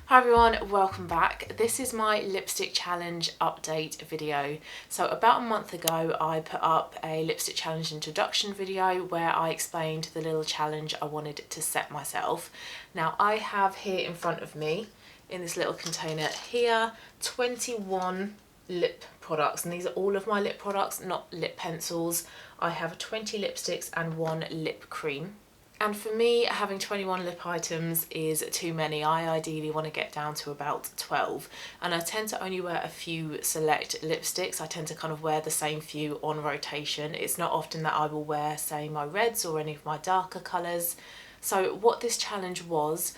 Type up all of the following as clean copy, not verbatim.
Hi everyone, welcome back. This is my lipstick challenge update video. So about a month ago I put up a lipstick challenge introduction video where I explained the little challenge I wanted to set myself. Now I have here in front of me, in this little container here, 21 lip products, and these are all of my lip products, not lip pencils. I have 20 lipsticks and 1 lip cream. And for me, having 21 lip items is too many. I ideally want to get down to about 12. And I tend to only wear a few select lipsticks. I tend to kind of wear the same few on rotation. It's not often that I will wear, say, my reds or any of my darker colours. So what this challenge was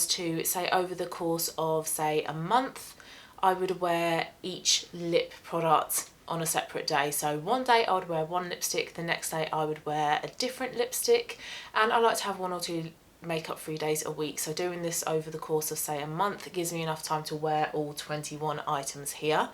to say over the course of, say, a month, I would wear each lip product on a separate day. So one day I would wear one lipstick, the next day I would wear a different lipstick, and I like to have 1 or 2 makeup free days a week. So doing this over the course of, say, a month, it gives me enough time to wear all 21 items here.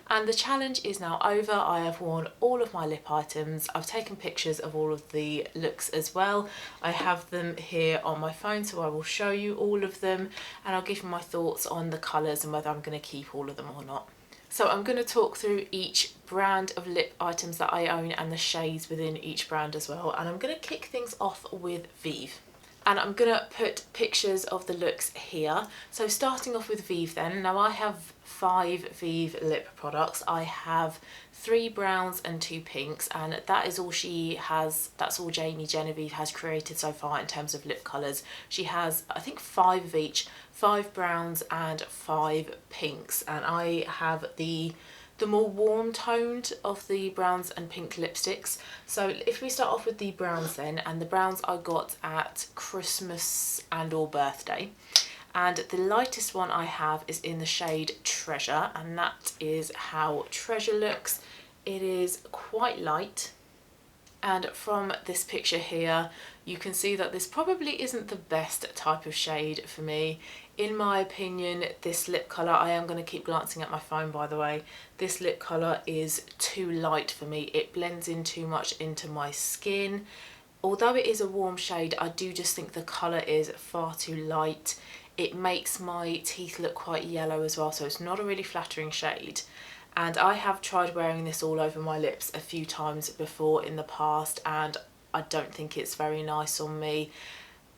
And the challenge is now over. I have worn all of my lip items. I've taken pictures of all of the looks as well. I have them here on my phone, so I will show you all of them and I'll give you my thoughts on the colours and whether I'm going to keep all of them or not. So I'm going to talk through each brand of lip items that I own and the shades within each brand as well. And I'm going to kick things off with Vieve. And I'm going to put pictures of the looks here. So starting off with Vieve then. Now I have 5 Vieve lip products. I have 3 browns and 2 pinks, and that is all she has. That's all Jamie Genevieve has created so far in terms of lip colours. She has, I think, 5 of each, 5 browns and 5 pinks, and I have the more warm toned of the browns and pink lipsticks. So if we start off with the browns then, and the browns I got at Christmas and or birthday. And the lightest one I have is in the shade Treasure, and that is how Treasure looks. It is quite light, and from this picture here you can see that this probably isn't the best type of shade for me. In my opinion, this lip colour, I am going to keep glancing at my phone by the way, this lip colour is too light for me. It blends in too much into my skin. Although it is a warm shade, I do just think the colour is far too light. It makes my teeth look quite yellow as well, so it's not a really flattering shade. And I have tried wearing this all over my lips a few times before in the past, and I don't think it's very nice on me.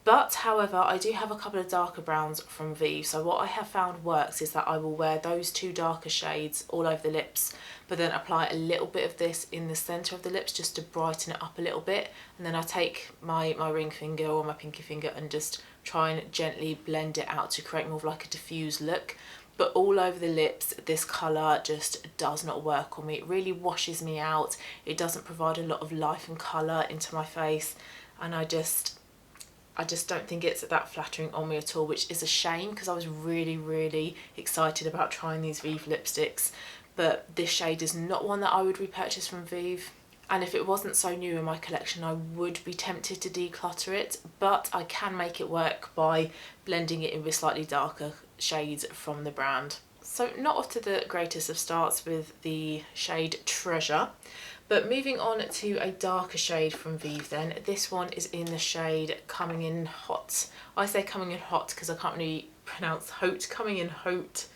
But however, I do have a couple of darker browns from Vieve, so what I have found works is that I will wear those 2 darker shades all over the lips, but then apply a little bit of this in the centre of the lips just to brighten it up a little bit, and then I take my ring finger or my pinky finger and just try and gently blend it out to create more of like a diffused look. But all over the lips, this colour just does not work on me. It really washes me out. It doesn't provide a lot of life and colour into my face, and I just don't think it's that flattering on me at all, which is a shame because I was really excited about trying these Vieve lipsticks. But this shade is not one that I would repurchase from Vieve. And if it wasn't so new in my collection, I would be tempted to declutter it, but I can make it work by blending it in with slightly darker shades from the brand. So not off to the greatest of starts with the shade Treasure, but moving on to a darker shade from Vieve then. This one is in the shade Coming in Hot. I say Coming in Hot because I can't really pronounce Haute. Coming in Haute.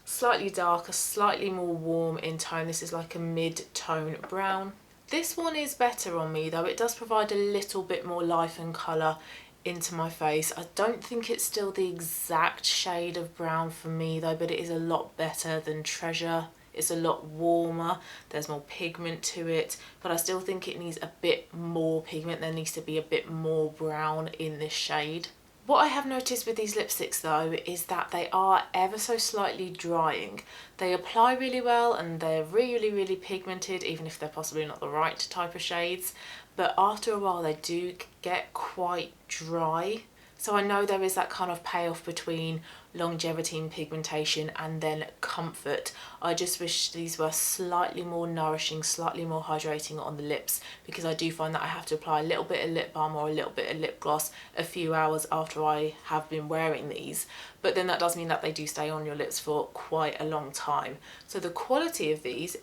Slightly darker, slightly more warm in tone. This is like a mid-tone brown. This one is better on me though. It does provide a little bit more life and colour into my face. I don't think it's still the exact shade of brown for me though, but it is a lot better than Treasure. It's a lot warmer, there's more pigment to it, but I still think it needs a bit more pigment. There needs to be a bit more brown in this shade. What I have noticed with these lipsticks though is that they are ever so slightly drying. They apply really well and they're really pigmented, even if they're possibly not the right type of shades. But after a while they do get quite dry. So I know there is that kind of payoff between longevity and pigmentation and then comfort. I just wish these were slightly more nourishing, slightly more hydrating on the lips, because I do find that I have to apply a little bit of lip balm or a little bit of lip gloss a few hours after I have been wearing these. But then that does mean that they do stay on your lips for quite a long time. So the quality of these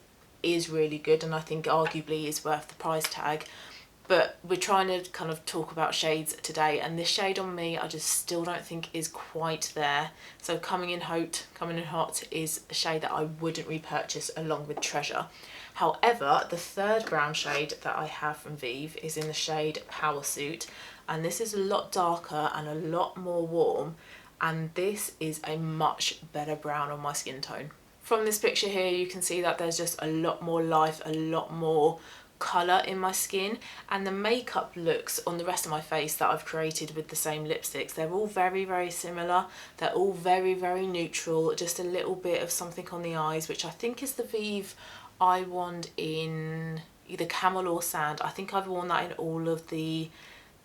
is really good, and I think arguably is worth the price tag. But we're trying to kind of talk about shades today, and this shade on me I just still don't think is quite there. So Coming in Hot is a shade that I wouldn't repurchase along with Treasure. However, the third brown shade that I have from Vieve is in the shade Power Suit, and this is a lot darker and a lot more warm, and this is a much better brown on my skin tone. From this picture here you can see that there's just a lot more life, a lot more colour in my skin, and the makeup looks on the rest of my face that I've created with the same lipsticks, they're all very similar. They're all very neutral, just a little bit of something on the eyes, which I think is the Vieve Eye Wand in either Camel or Sand. I think I've worn that in all of the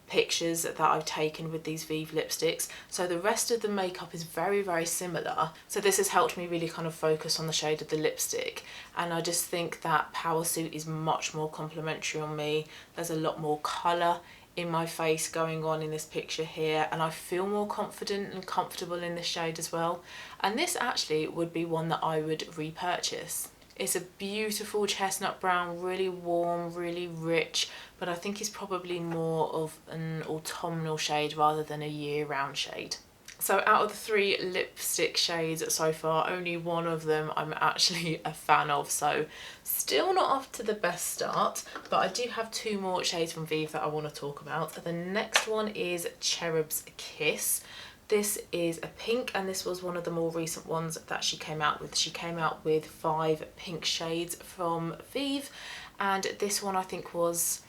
pictures that I've taken with these Vieve lipsticks. So the rest of the makeup is very similar. So this has helped me really kind of focus on the shade of the lipstick, and I just think that Power Suit is much more complimentary on me. There's a lot more colour in my face going on in this picture here, and I feel more confident and comfortable in this shade as well. And this actually would be one that I would repurchase. It's a beautiful chestnut brown, really warm, really rich, but I think it's probably more of an autumnal shade rather than a year-round shade. So out of the 3 lipstick shades so far, only one of them I'm actually a fan of, so still not off to the best start, but I do have 2 more shades from Vieve that I want to talk about. The next one is Cherub's Kiss. This is a pink, and this was one of the more recent ones that she came out with. She came out with 5 pink shades from Vieve, and this one I think was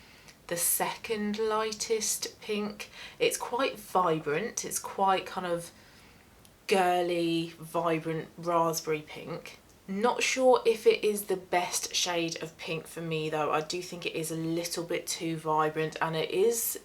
the second lightest pink. It's quite vibrant, it's quite kind of girly, vibrant raspberry pink. Not sure if it is the best shade of pink for me though. I do think it is a little bit too vibrant, and it is,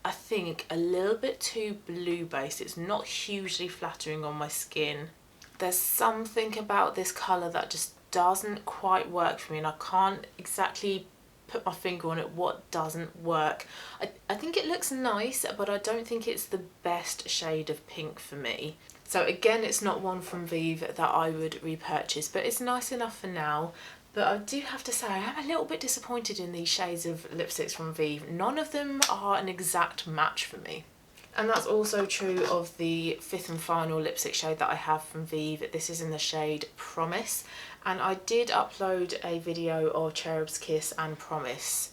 I think, a little bit too blue based. It's not hugely flattering on my skin. There's something about this colour that just doesn't quite work for me, and I can't exactly put my finger on it what doesn't work. I think it looks nice, but I don't think it's the best shade of pink for me. So again, it's not one from Vieve that I would repurchase, but it's nice enough for now. But I do have to say, I am a little bit disappointed in these shades of lipsticks from Vieve. None of them are an exact match for me. And that's also true of the 5th and final lipstick shade that I have from Vieve. This is in the shade Promise. And I did upload a video of Cherub's Kiss and Promise,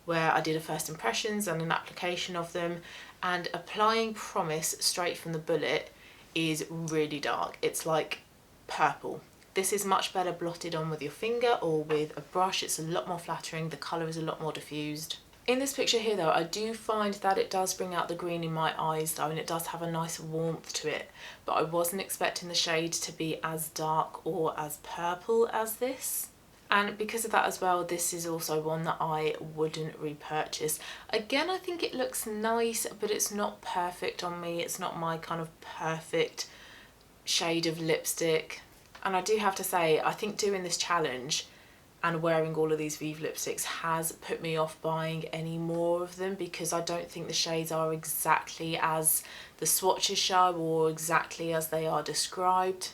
where I did a first impressions and an application of them. And applying Promise straight from the bullet is really dark. It's like purple. This is much better blotted on with your finger or with a brush. It's a lot more flattering. The colour is a lot more diffused. In this picture here though, I do find that it does bring out the green in my eyes though, and it does have a nice warmth to it. But I wasn't expecting the shade to be as dark or as purple as this. And because of that as well, this is also one that I wouldn't repurchase. Again, I think it looks nice, but it's not perfect on me. It's not my kind of perfect shade of lipstick. And I do have to say, I think doing this challenge and wearing all of these Vieve lipsticks has put me off buying any more of them, because I don't think the shades are exactly as the swatches show or exactly as they are described.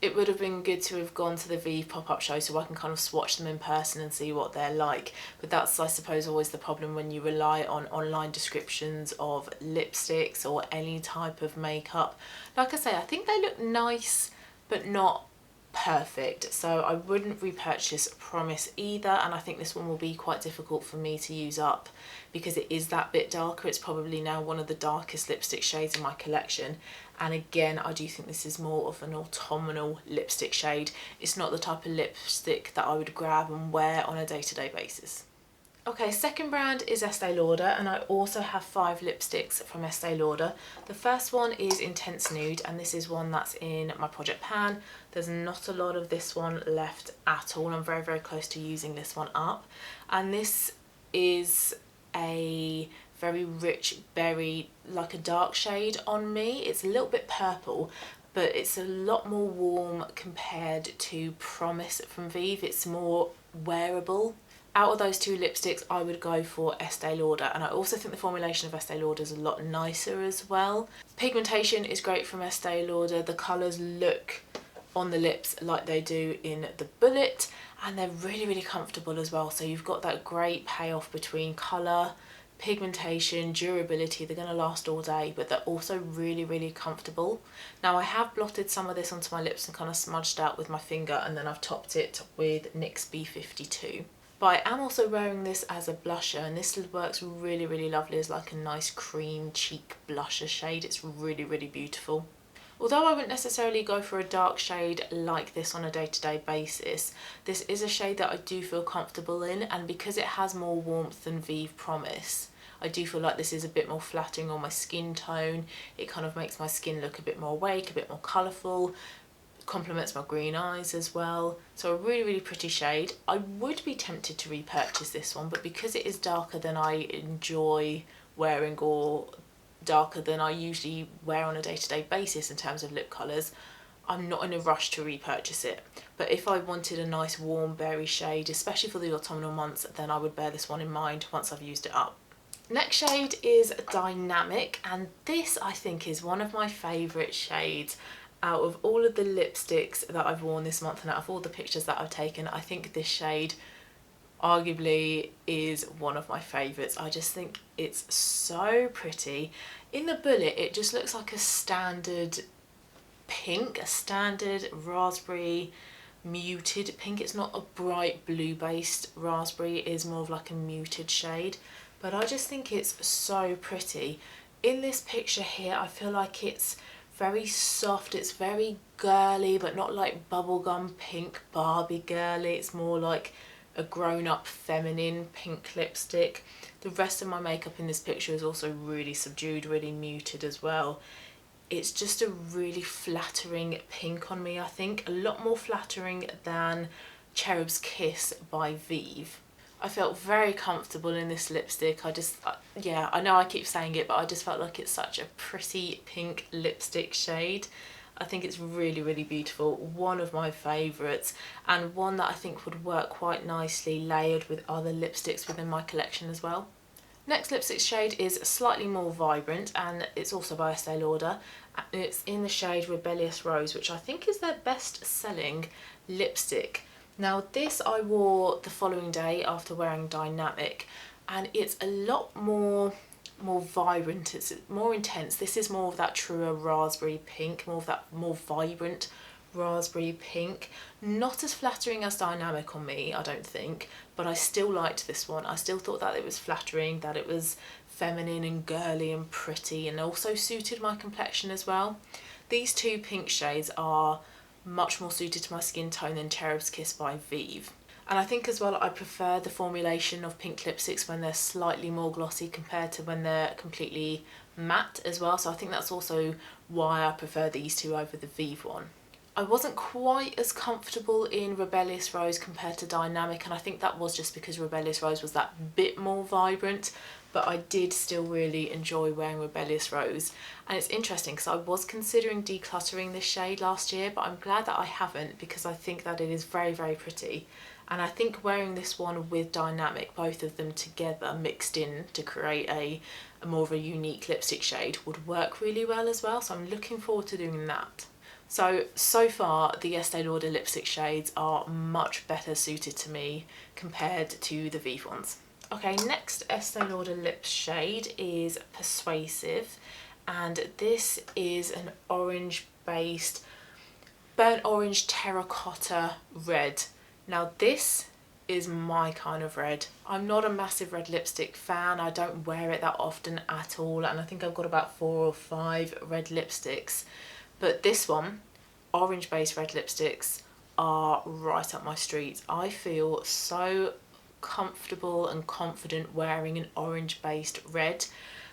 It would have been good to have gone to the Vieve pop-up show so I can kind of swatch them in person and see what they're like. But that's, I suppose, always the problem when you rely on online descriptions of lipsticks or any type of makeup. Like I say, I think they look nice, but not perfect. So I wouldn't repurchase Promise either, and I think this one will be quite difficult for me to use up because it is that bit darker. It's probably now one of the darkest lipstick shades in my collection, and again I do think this is more of an autumnal lipstick shade. It's not the type of lipstick that I would grab and wear on a day-to-day basis. Okay, second brand is Estee Lauder, and I also have 5 lipsticks from Estee Lauder. The first one is Intense Nude, and this is one that's in my project pan. There's not a lot of this one left at all. I'm very close to using this one up. And this is a very rich berry, like a dark shade on me. It's a little bit purple, but it's a lot more warm compared to Promise from Vieve. It's more wearable. Out of those 2 lipsticks, I would go for Estee Lauder, and I also think the formulation of Estee Lauder is a lot nicer as well. Pigmentation is great from Estee Lauder. The colours look on the lips like they do in the bullet, and they're really comfortable as well. So you've got that great payoff between colour, pigmentation, durability, they're going to last all day, but they're also really, really comfortable. Now I have blotted some of this onto my lips and kind of smudged out with my finger, and then I've topped it with NYX B52. But I am also wearing this as a blusher, and this works really, really lovely as like a nice cream cheek blusher shade. It's really, really beautiful. Although I wouldn't necessarily go for a dark shade like this on a day-to-day basis, this is a shade that I do feel comfortable in, and because it has more warmth than Vieve Promise, I do feel like this is a bit more flattering on my skin tone. It kind of makes my skin look a bit more awake, a bit more colourful, complements my green eyes as well. So a really, really pretty shade. I would be tempted to repurchase this one, but because it is darker than I enjoy wearing, or darker than I usually wear on a day-to-day basis in terms of lip colours, I'm not in a rush to repurchase it. But if I wanted a nice warm berry shade, especially for the autumnal months, then I would bear this one in mind once I've used it up. Next shade is Dynamic, and this I think is one of my favourite shades out of all of the lipsticks that I've worn this month, and out of all the pictures that I've taken. I think this shade arguably is one of my favourites. I just think it's so pretty. In the bullet it just looks like a standard pink, a standard raspberry muted pink. It's not a bright blue based raspberry, it is more of like a muted shade, but I just think it's so pretty. In this picture here I feel like it's very soft, it's very girly, but not like bubblegum pink Barbie girly. It's more like a grown-up feminine pink lipstick. The rest of my makeup in this picture is also really subdued, really muted as well. It's just a really flattering pink on me, I think. A lot more flattering than Cherub's Kiss by Vieve. I felt very comfortable in this lipstick. Yeah, I know I keep saying it, but I just felt like it's such a pretty pink lipstick shade. I think it's really, really beautiful. One of my favourites, and one that I think would work quite nicely layered with other lipsticks within my collection as well. Next lipstick shade is slightly more vibrant, and it's also by Estee Lauder. It's in the shade Rebellious Rose, which I think is their best selling lipstick. Now this I wore the following day after wearing Dynamic, and it's a lot more vibrant, it's more intense. This is more of that truer raspberry pink, more of that more vibrant raspberry pink. Not as flattering as Dynamic on me, I don't think, but I still liked this one. I still thought that it was flattering, that it was feminine and girly and pretty, and also suited my complexion as well. These two pink shades are much more suited to my skin tone than Cherub's Kiss by Vieve. And I think as well I prefer the formulation of pink lipsticks when they're slightly more glossy compared to when they're completely matte as well. So I think that's also why I prefer these two over the Vieve one. I wasn't quite as comfortable in Rebellious Rose compared to Dynamic, and I think that was just because Rebellious Rose was that bit more vibrant, but I did still really enjoy wearing Rebellious Rose. And it's interesting because I was considering decluttering this shade last year, but I'm glad that I haven't, because I think that it is very, very pretty. And I think wearing this one with Dynamic, both of them together mixed in to create a more of a unique lipstick shade, would work really well as well. So I'm looking forward to doing that. So far the Estee Lauder lipstick shades are much better suited to me compared to the Vieve ones. Okay, next Estee Lauder lip shade is Persuasive, and this is an orange based, burnt orange terracotta red. Now this is my kind of red. I'm not a massive red lipstick fan, I don't wear it that often at all, and I think I've got about 4 or 5 red lipsticks. But this one, orange based red lipsticks, are right up my street. I feel so comfortable and confident wearing an orange based red.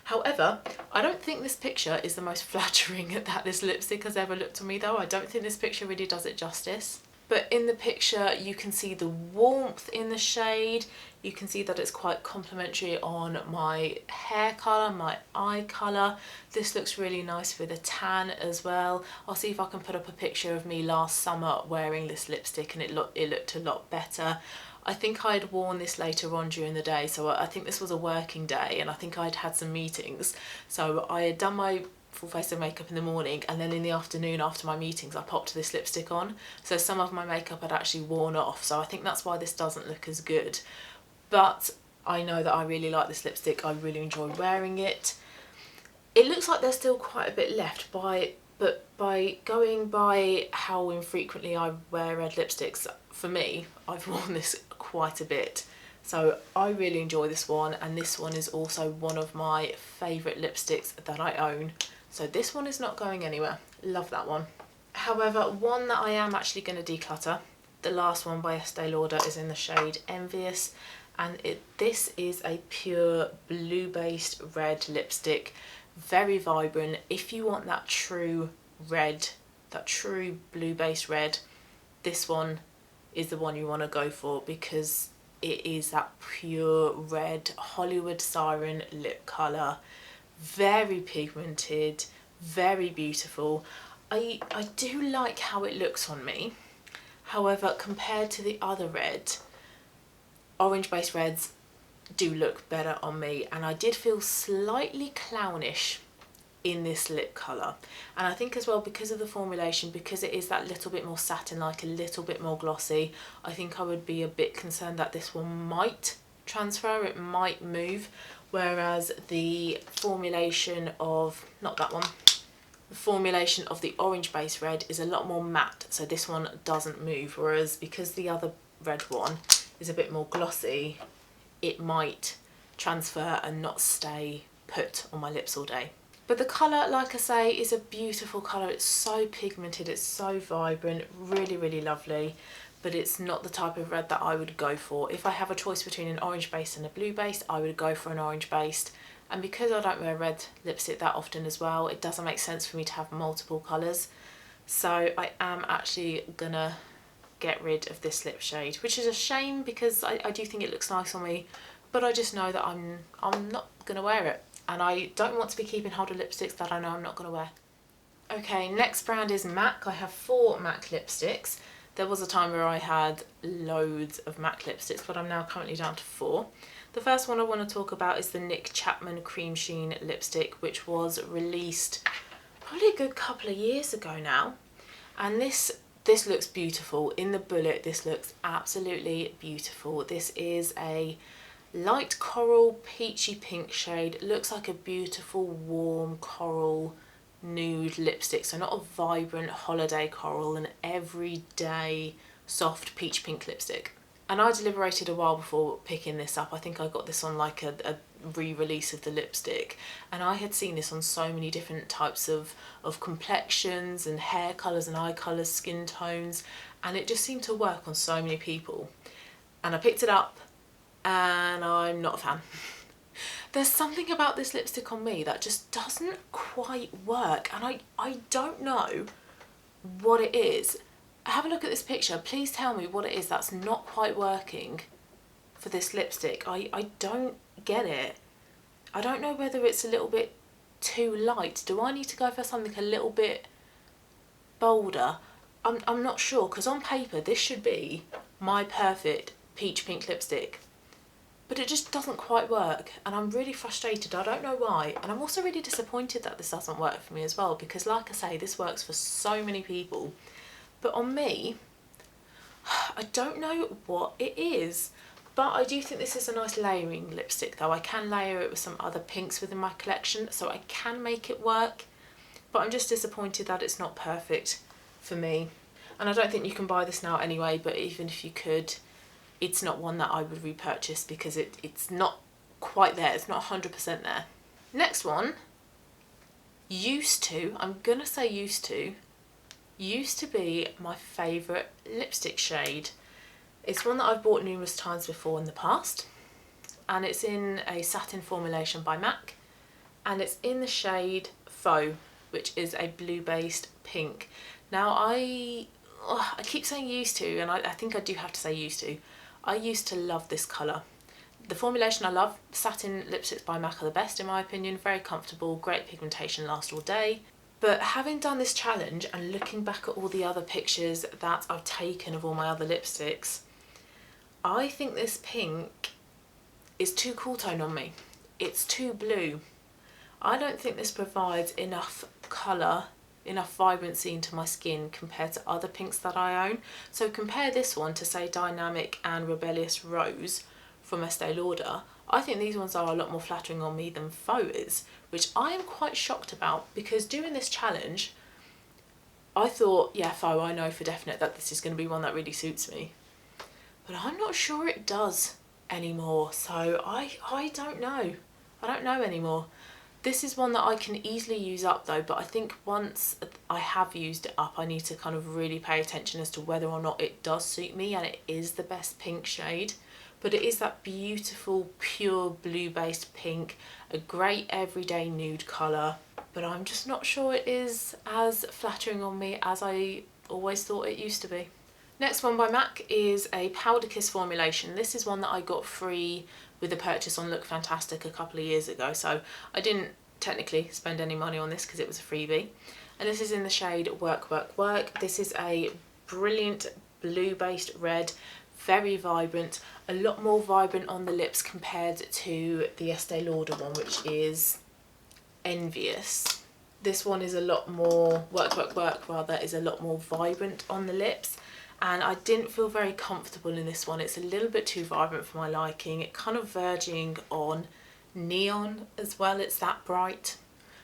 However, I don't think this picture is the most flattering that this lipstick has ever looked on me though. I don't think this picture really does it justice. But in the picture you can see the warmth in the shade, you can see that it's quite complementary on my hair colour, my eye colour. This looks really nice with a tan as well. I'll see if I can put up a picture of me last summer wearing this lipstick, and it looked a lot better. I think I'd worn this later on during the day, so I think this was a working day, and I think I'd had some meetings. So I had done my full face of makeup in the morning, and then in the afternoon after my meetings I popped this lipstick on. So some of my makeup had actually worn off, so I think that's why this doesn't look as good. But I know that I really like this lipstick. I really enjoy wearing it. It looks like there's still quite a bit left, but by going by how infrequently I wear red lipsticks, for me, I've worn this quite a bit. So I really enjoy this one, and this one is also one of my favourite lipsticks that I own. So this one is not going anywhere. Love that one. However, one that I am actually going to declutter, the last one by Estee Lauder, is in the shade Envious, and this is a pure blue-based red lipstick. Very vibrant. If you want that true red, that true blue-based red, this one is the one you want to go for, because it is that pure red Hollywood siren lip colour. Very pigmented, very beautiful. I do like how it looks on me. However, compared to the other red, orange-based reds do look better on me, and I did feel slightly clownish in this lip colour. And I think as well, because of the formulation, because it is that little bit more satin-like, a little bit more glossy, I think I would be a bit concerned that this one might transfer, it might move, whereas the formulation of, not that one, the formulation of the orange base red is a lot more matte, so this one doesn't move, whereas because the other red one is a bit more glossy, it might transfer and not stay put on my lips all day. But the colour, like I say, is a beautiful colour. It's so pigmented, it's so vibrant, really, really lovely, but it's not the type of red that I would go for. If I have a choice between an orange based and a blue based, I would go for an orange based. And because I don't wear red lipstick that often as well, it doesn't make sense for me to have multiple colours. So I am actually gonna get rid of this lip shade, which is a shame because I do think it looks nice on me, but I just know that I'm not gonna wear it. And I don't want to be keeping hold of lipsticks that I know I'm not going to wear. Okay, next brand is MAC. I have 4 MAC lipsticks. There was a time where I had loads of MAC lipsticks, but I'm now currently down to 4. The first one I want to talk about is the Nic Chapman Cream Sheen lipstick, which was released probably a good couple of years ago now. And this looks beautiful. In the bullet, this looks absolutely beautiful. This is a light coral peachy pink shade. It looks like a beautiful warm coral nude lipstick, so not a vibrant holiday coral, an everyday soft peach pink lipstick. And I deliberated a while before picking this up. I think I got this on like a re-release of the lipstick, and I had seen this on so many different types of complexions and hair colours and eye colours, skin tones, and it just seemed to work on so many people. And I picked it up, and I'm not a fan. There's something about this lipstick on me that just doesn't quite work, and I don't know what it is. Have a look at this picture. Please tell me what it is that's not quite working for this lipstick. I don't get it. I don't know whether it's a little bit too light. Do I need to go for something a little bit bolder? I'm not sure, because on paper this should be my perfect peach pink lipstick, but it just doesn't quite work, and I'm really frustrated. I don't know why, and I'm also really disappointed that this doesn't work for me as well, because like I say, this works for so many people, but on me, I don't know what it is. But I do think this is a nice layering lipstick though. I can layer it with some other pinks within my collection, so I can make it work, but I'm just disappointed that it's not perfect for me. And I don't think you can buy this now anyway, but even if you could, it's not one that I would repurchase, because it's not quite there. It's not 100% there. Next one, I'm gonna say used to be my favourite lipstick shade. It's one that I've bought numerous times before in the past, and it's in a satin formulation by MAC, and it's in the shade Faux, which is a blue-based pink. Now I keep saying used to, and I think I do have to say used to. I used to love this colour. The formulation I love. Satin lipsticks by MAC are the best in my opinion. Very comfortable, great pigmentation, last all day. But having done this challenge and looking back at all the other pictures that I've taken of all my other lipsticks, I think this pink is too cool tone on me. It's too blue. I don't think this provides enough colour, enough vibrancy into my skin compared to other pinks that I own. So compare this one to say Dynamic and Rebellious Rose from Estee Lauder, I think these ones are a lot more flattering on me than Faux is, which I am quite shocked about, because doing this challenge, I thought, yeah, Faux, I know for definite that this is going to be one that really suits me. But I'm not sure it does anymore, so I don't know. I don't know anymore. This is one that I can easily use up though, but I think once I have used it up, I need to kind of really pay attention as to whether or not it does suit me and it is the best pink shade. But it is that beautiful, pure blue-based pink, a great everyday nude colour, but I'm just not sure it is as flattering on me as I always thought it used to be. Next one by MAC is a Powder Kiss formulation. This is one that I got free with a purchase on Look Fantastic a couple of years ago, so I didn't technically spend any money on this because it was a freebie. And this is in the shade Work, Work, Work. This is a brilliant blue-based red, very vibrant, a lot more vibrant on the lips compared to the Estee Lauder one, which is Envious. This one is a lot more, Work, Work, Work rather, is a lot more vibrant on the lips. And I didn't feel very comfortable in this one. It's a little bit too vibrant for my liking. It kind of verging on neon as well. It's that bright.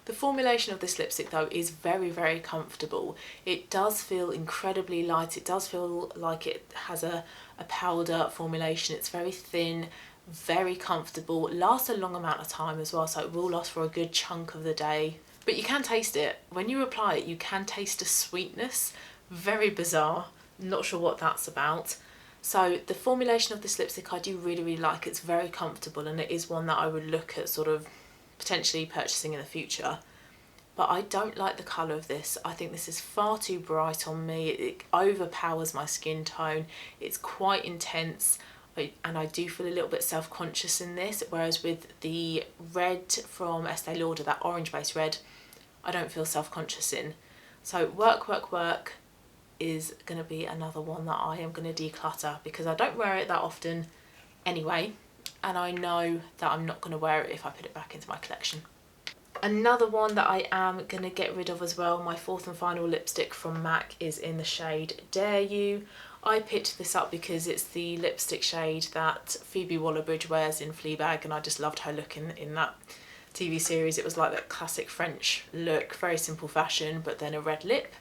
The formulation of this lipstick though is very, very comfortable. It does feel incredibly light. It does feel like it has a powder formulation. It's very thin, very comfortable, lasts a long amount of time as well, so it will last for a good chunk of the day. But you can taste it. When you apply it, you can taste a sweetness. Very bizarre. Not sure what that's about. So the formulation of this lipstick I do really, really like. It's very comfortable and it is one that I would look at sort of potentially purchasing in the future. But I don't like the colour of this. I think this is far too bright on me. It overpowers my skin tone. It's quite intense and I do feel a little bit self-conscious in this, whereas with the red from Estee Lauder, that orange based red, I don't feel self-conscious in. So Work, Work, Work is going to be another one that I am going to declutter because I don't wear it that often anyway, and I know that I'm not going to wear it if I put it back into my collection. Another one that I am going to get rid of as well, my fourth and final lipstick from MAC, is in the shade Dare You. I picked this up because it's the lipstick shade that Phoebe Waller-Bridge wears in Fleabag, and I just loved her look in that TV series. It was like that classic French look, very simple fashion, but then a red lip.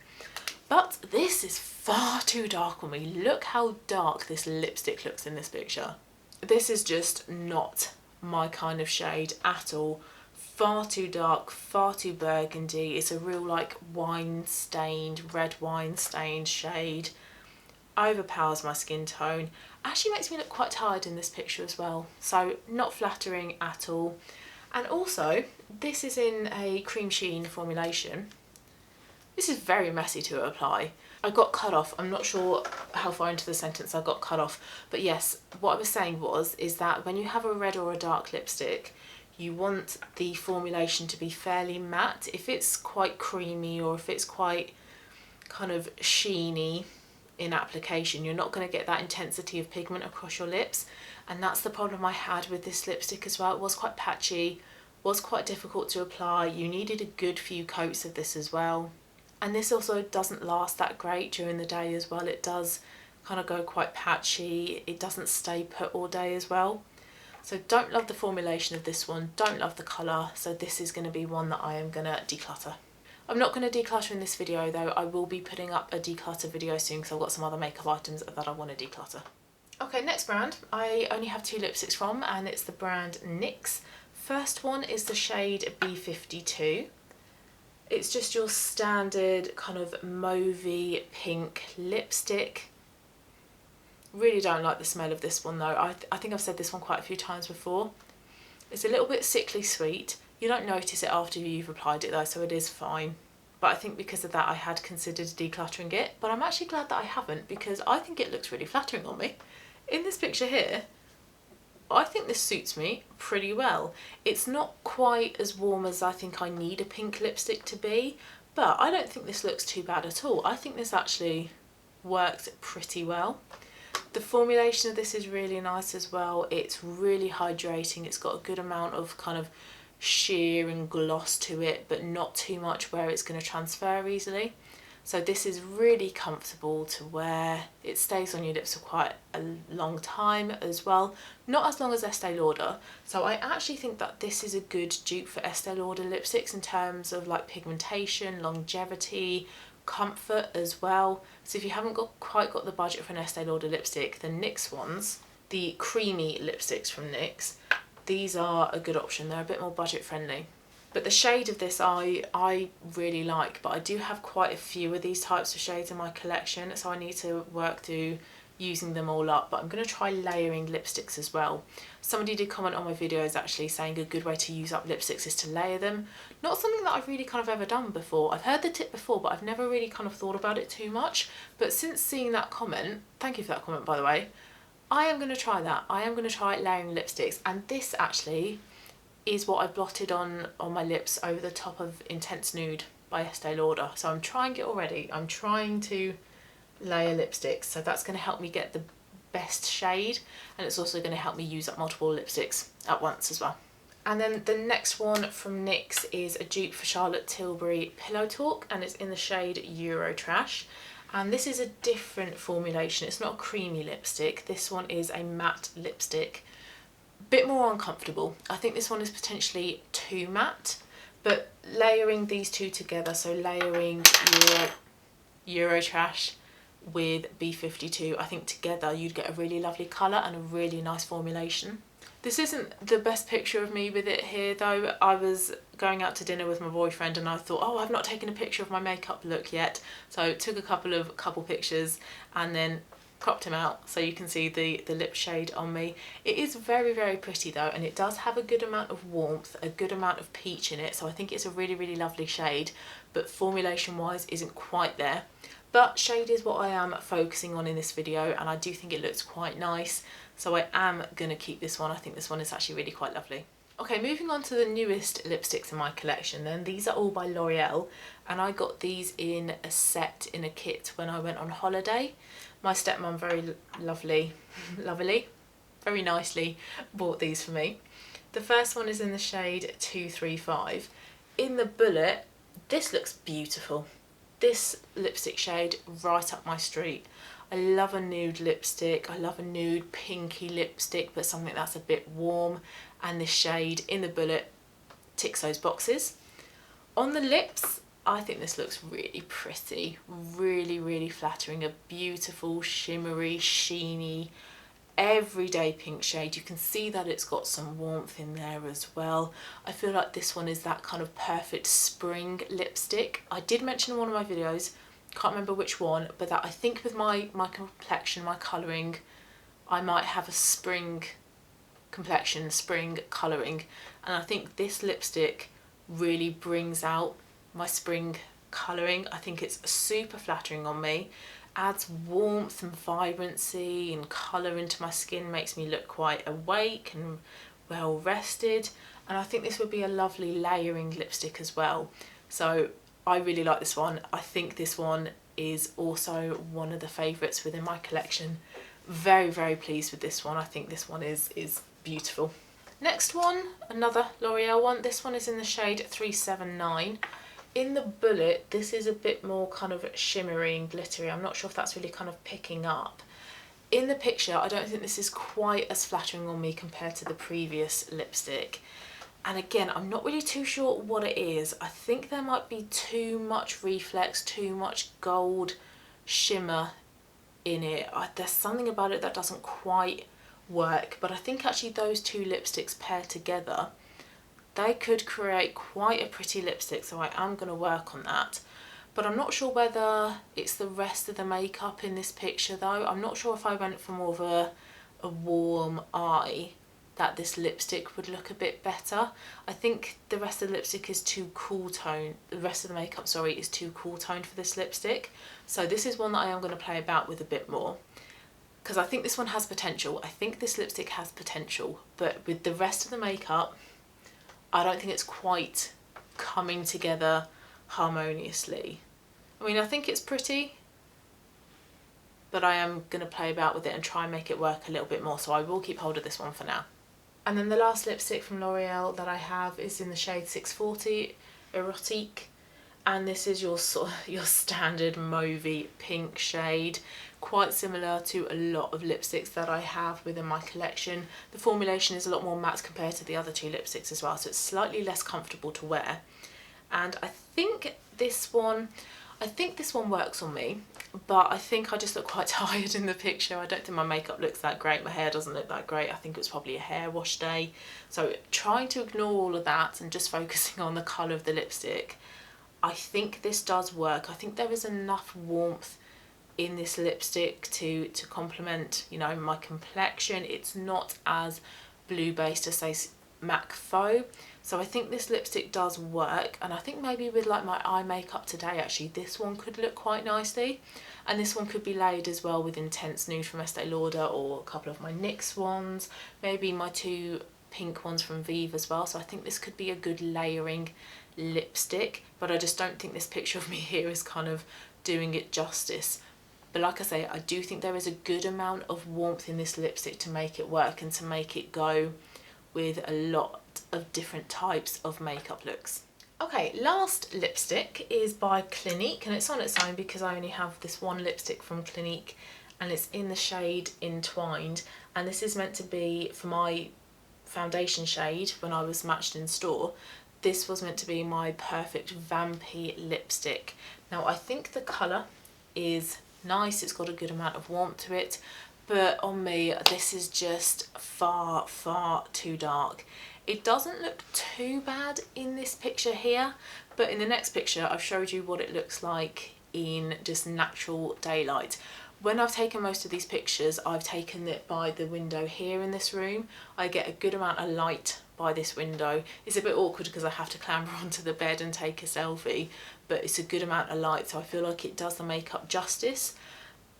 But this is far too dark on me. Look how dark this lipstick looks in this picture. This is just not my kind of shade at all. Far too dark, far too burgundy. It's a real like wine stained, red wine stained shade. Overpowers my skin tone. Actually makes me look quite tired in this picture as well. So not flattering at all. And also, this is in a cream sheen formulation. This is very messy to apply. I got cut off. I'm not sure how far into the sentence I got cut off. But yes, what I was saying is that when you have a red or a dark lipstick, you want the formulation to be fairly matte. If it's quite creamy or if it's quite kind of sheeny in application, you're not going to get that intensity of pigment across your lips. And that's the problem I had with this lipstick as well. It was quite patchy, was quite difficult to apply. You needed a good few coats of this as well. And this also doesn't last that great during the day as well. It does kind of go quite patchy. It doesn't stay put all day as well. So don't love the formulation of this one. Don't love the colour. So this is going to be one that I am going to declutter. I'm not going to declutter in this video though. I will be putting up a declutter video soon because I've got some other makeup items that I want to declutter. Okay, next brand. I only have two lipsticks from, and it's the brand NYX. First one is the shade B52. It's just your standard kind of mauvey pink lipstick. Really don't like the smell of this one though. I think I've said this one quite a few times before. It's a little bit sickly sweet. You don't notice it after you've applied it though, so it is fine. But I think because of that I had considered decluttering it, but I'm actually glad that I haven't because I think it looks really flattering on me. In this picture here, I think this suits me pretty well. It's not quite as warm as I think I need a pink lipstick to be, but I don't think this looks too bad at all. I think this actually worked pretty well. The formulation of this is really nice as well. It's really hydrating. It's got a good amount of kind of sheer and gloss to it, but not too much where it's going to transfer easily. So this is really comfortable to wear. It stays on your lips for quite a long time as well. Not as long as Estee Lauder. So I actually think that this is a good dupe for Estee Lauder lipsticks in terms of like pigmentation, longevity, comfort as well. So if you haven't quite got the budget for an Estee Lauder lipstick, the NYX ones, the creamy lipsticks from NYX, these are a good option. They're a bit more budget friendly. But the shade of this I really like, but I do have quite a few of these types of shades in my collection, so I need to work through using them all up. But I'm going to try layering lipsticks as well. Somebody did comment on my videos actually saying a good way to use up lipsticks is to layer them. Not something that I've really kind of ever done before. I've heard the tip before, but I've never really kind of thought about it too much. But since seeing that comment, thank you for that comment by the way, I am going to try that. I am going to try layering lipsticks, and this actually is what I blotted on my lips over the top of Intense Nude by Estee Lauder. So I'm trying it already. I'm trying to layer lipsticks. So that's going to help me get the best shade, and it's also going to help me use up multiple lipsticks at once as well. And then the next one from NYX is a dupe for Charlotte Tilbury Pillow Talk, and it's in the shade Eurotrash. And this is a different formulation. It's not a creamy lipstick. This one is a matte lipstick. Bit more uncomfortable. I think this one is potentially too matte, but layering these two together, so layering Eurotrash with B52, I think together you'd get a really lovely colour and a really nice formulation. This isn't the best picture of me with it here though. I was going out to dinner with my boyfriend and I thought, oh, I've not taken a picture of my makeup look yet. So took a couple pictures and then cropped him out so you can see the lip shade on me. It is very, very pretty though, and it does have a good amount of warmth, a good amount of peach in it, so I think it's a really, really lovely shade, but formulation wise isn't quite there. But shade is what I am focusing on in this video, and I do think it looks quite nice, so I am going to keep this one. I think this one is actually really quite lovely. Okay, moving on to the newest lipsticks in my collection then. These are all by L'Oreal, and I got these in a set, in a kit when I went on holiday. My stepmom very very nicely bought these for me. The first one is in the shade 235. In the bullet, this looks beautiful. This lipstick shade, right up my street. I love a nude lipstick. I love a nude pinky lipstick, but something that's a bit warm. And this shade in the bullet ticks those boxes. On the lips, I think this looks really pretty, really, really flattering. A beautiful, shimmery, sheeny, everyday pink shade. You can see that it's got some warmth in there as well. I feel like this one is that kind of perfect spring lipstick. I did mention in one of my videos, can't remember which one, but that I think with my complexion, my colouring, I might have a spring complexion, spring colouring, and I think this lipstick really brings out my spring colouring. I think it's super flattering on me, adds warmth and vibrancy and colour into my skin, makes me look quite awake and well rested, and I think this would be a lovely layering lipstick as well. So I really like this one. I think this one is also one of the favourites within my collection. Very, very pleased with this one. I think this one is beautiful. Next one, another L'Oreal one. This one is in the shade 379. In the bullet, this is a bit more kind of shimmery and glittery. I'm not sure if that's really kind of picking up. In the picture, I don't think this is quite as flattering on me compared to the previous lipstick. And again, I'm not really too sure what it is. I think there might be too much reflex, too much gold shimmer in it. There's something about it that doesn't quite work, but I think actually those two lipsticks paired together, they could create quite a pretty lipstick, so I am going to work on that. But I'm not sure whether it's the rest of the makeup in this picture though. I'm not sure if I went for more of a warm eye, that this lipstick would look a bit better. I think the rest of the lipstick is too cool tone. The rest of the makeup, sorry, is too cool toned for this lipstick. So this is one that I am going to play about with a bit more, because I think this one has potential. I think this lipstick has potential, but with the rest of the makeup, I don't think it's quite coming together harmoniously. I mean, I think it's pretty, but I am going to play about with it and try and make it work a little bit more, so I will keep hold of this one for now. And then the last lipstick from L'Oreal that I have is in the shade 640, Erotique, and this is your sort of your standard mauvey pink shade, quite similar to a lot of lipsticks that I have within my collection. The formulation is a lot more matte compared to the other two lipsticks as well, so it's slightly less comfortable to wear. And I think this one works on me, but I think I just look quite tired in the picture. I don't think my makeup looks that great, my hair doesn't look that great. I think it was probably a hair wash day. So trying to ignore all of that and just focusing on the colour of the lipstick, I think this does work. I think there is enough warmth in this lipstick to complement, you know, my complexion. It's not as blue based as say MAC Faux, so I think this lipstick does work. And I think maybe with like my eye makeup today, actually this one could look quite nicely, and this one could be layered as well with Intense Nude from Estee Lauder, or a couple of my NYX ones, maybe my two pink ones from Vieve as well. So I think this could be a good layering lipstick, but I just don't think this picture of me here is kind of doing it justice. But like I say, I do think there is a good amount of warmth in this lipstick to make it work and to make it go with a lot of different types of makeup looks. Okay, last lipstick is by Clinique, and it's on its own because I only have this one lipstick from Clinique, and it's in the shade Entwined, and this is meant to be for my foundation shade when I was matched in store. This was meant to be my perfect vampy lipstick. Now I think the colour is nice, it's got a good amount of warmth to it, but on me this is just far too dark. It doesn't look too bad in this picture here, but in the next picture I've showed you what it looks like in just natural daylight. When I've taken most of these pictures, I've taken it by the window here in this room. I get a good amount of light by this window. It's a bit awkward because I have to clamber onto the bed and take a selfie, but it's a good amount of light, so I feel like it does the makeup justice.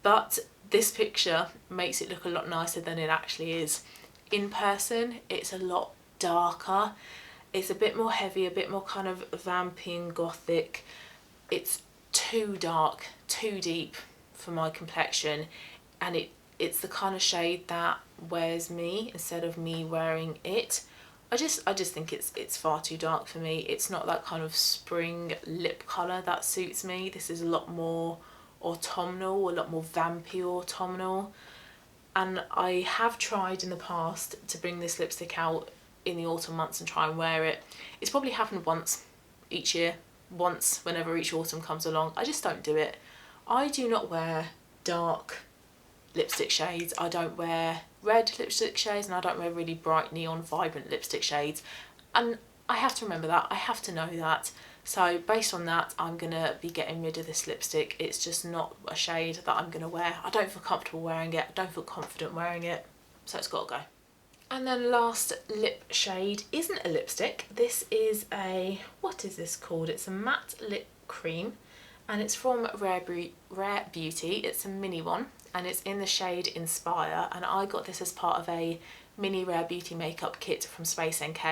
But this picture makes it look a lot nicer than it actually is. In person, it's a lot darker. It's a bit more heavy, a bit more kind of vampy and gothic. It's too dark, too deep for my complexion, and it's the kind of shade that wears me instead of me wearing it. I just think it's far too dark for me. It's not that kind of spring lip colour that suits me. This is a lot more autumnal, a lot more vampy autumnal, and I have tried in the past to bring this lipstick out in the autumn months and try and wear it. It's probably happened once each year, once whenever each autumn comes along. I just don't do it. I do not wear dark lipstick shades, I don't wear red lipstick shades, and I don't wear really bright neon vibrant lipstick shades, and I have to remember that, I have to know that. So based on that, I'm gonna be getting rid of this lipstick. It's just not a shade that I'm gonna wear. I don't feel comfortable wearing it, I don't feel confident wearing it, so it's gotta go. And then last lip shade isn't a lipstick. This is a, what is this called? It's a matte lip cream, and it's from Rare Beauty. It's a mini one, and it's in the shade Inspire, and I got this as part of a mini Rare Beauty makeup kit from Space NK.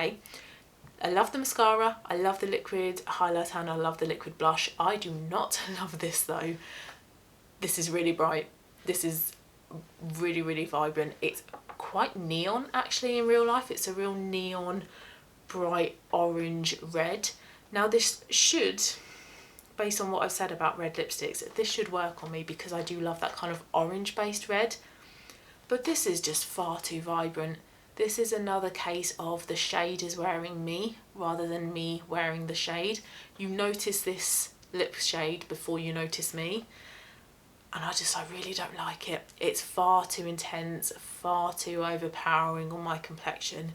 I love the mascara, I love the liquid highlighter, and I love the liquid blush. I do not love this though. This is really bright. This is really vibrant. It's quite neon actually in real life. It's a real neon bright orange red. Now this should, based on what I've said about red lipsticks, this should work on me because I do love that kind of orange based red, but this is just far too vibrant. This is another case of the shade is wearing me rather than me wearing the shade. You notice this lip shade before you notice me, and I really don't like it. It's far too intense, far too overpowering on my complexion.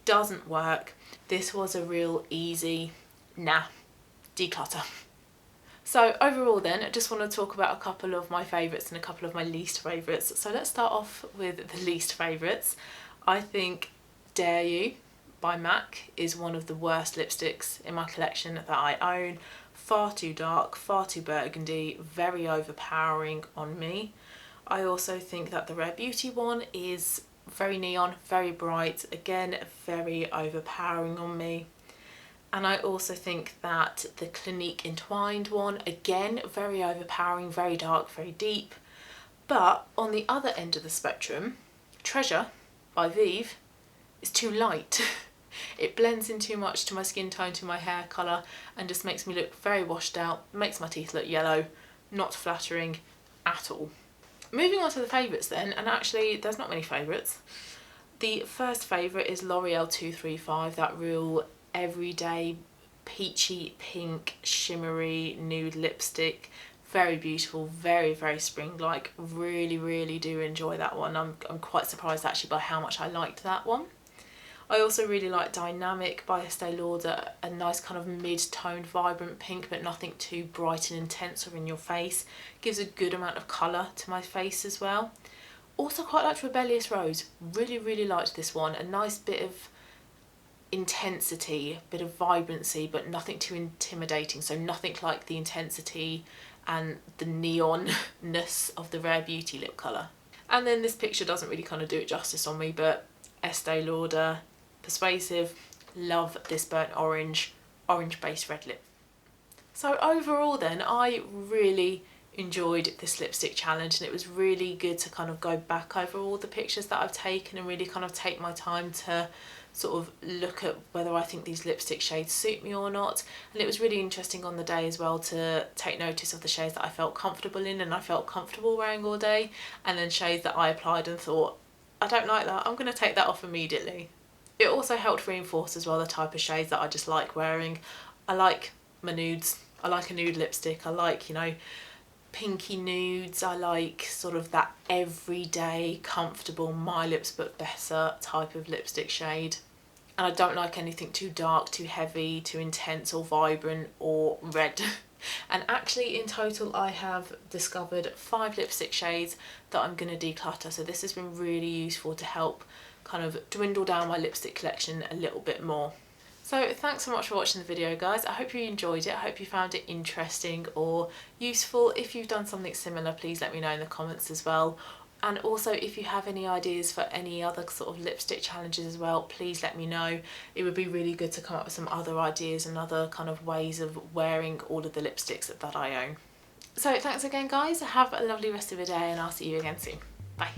Doesn't work. This was a real easy, nah, declutter. So overall then, I just want to talk about a couple of my favourites and a couple of my least favourites. So let's start off with the least favourites. I think Dare You by MAC is one of the worst lipsticks in my collection that I own. Far too dark, far too burgundy, very overpowering on me. I also think that the Rare Beauty one is very neon, very bright, again very overpowering on me. And I also think that the Clinique Entwined one, again very overpowering, very dark, very deep. But on the other end of the spectrum, Treasure by Vieve is too light. It blends in too much to my skin tone, to my hair colour, and just makes me look very washed out, makes my teeth look yellow, not flattering at all. Moving on to the favourites then, and actually there's not many favourites. The first favourite is L'Oreal 235, that real everyday peachy pink shimmery nude lipstick. Very beautiful, very, very spring-like. Really do enjoy that one. I'm quite surprised actually by how much I liked that one. I also really like Dynamic by Estee Lauder, a nice kind of mid-toned vibrant pink, but nothing too bright and intense or in your face. Gives a good amount of colour to my face as well. Also quite liked Rebellious Rose. Really liked this one. A nice bit of intensity, a bit of vibrancy, but nothing too intimidating. So nothing like the intensity and the neonness of the Rare Beauty lip colour. And then this picture doesn't really kind of do it justice on me, but Estee Lauder Persuasive, love this burnt orange based red lip. So overall then, I really enjoyed this lipstick challenge, and it was really good to kind of go back over all the pictures that I've taken and really kind of take my time to sort of look at whether I think these lipstick shades suit me or not. And it was really interesting on the day as well to take notice of the shades that I felt comfortable in and I felt comfortable wearing all day, and then shades that I applied and thought, I don't like that, I'm going to take that off immediately. It also helped reinforce as well the type of shades that I just like wearing. I like my nudes, I like a nude lipstick, I like, you know, pinky nudes, I like sort of that everyday comfortable my lips but better type of lipstick shade. And I don't like anything too dark, too heavy, too intense or vibrant or red. And actually in total I have discovered 5 lipstick shades that I'm going to declutter, so this has been really useful to help kind of dwindle down my lipstick collection a little bit more. So thanks so much for watching the video guys. I hope you enjoyed it, I hope you found it interesting or useful. If you've done something similar, please let me know in the comments as well. And also if you have any ideas for any other sort of lipstick challenges as well, please let me know. It would be really good to come up with some other ideas and other kind of ways of wearing all of the lipsticks that I own. So thanks again guys, have a lovely rest of your day and I'll see you again soon. Bye.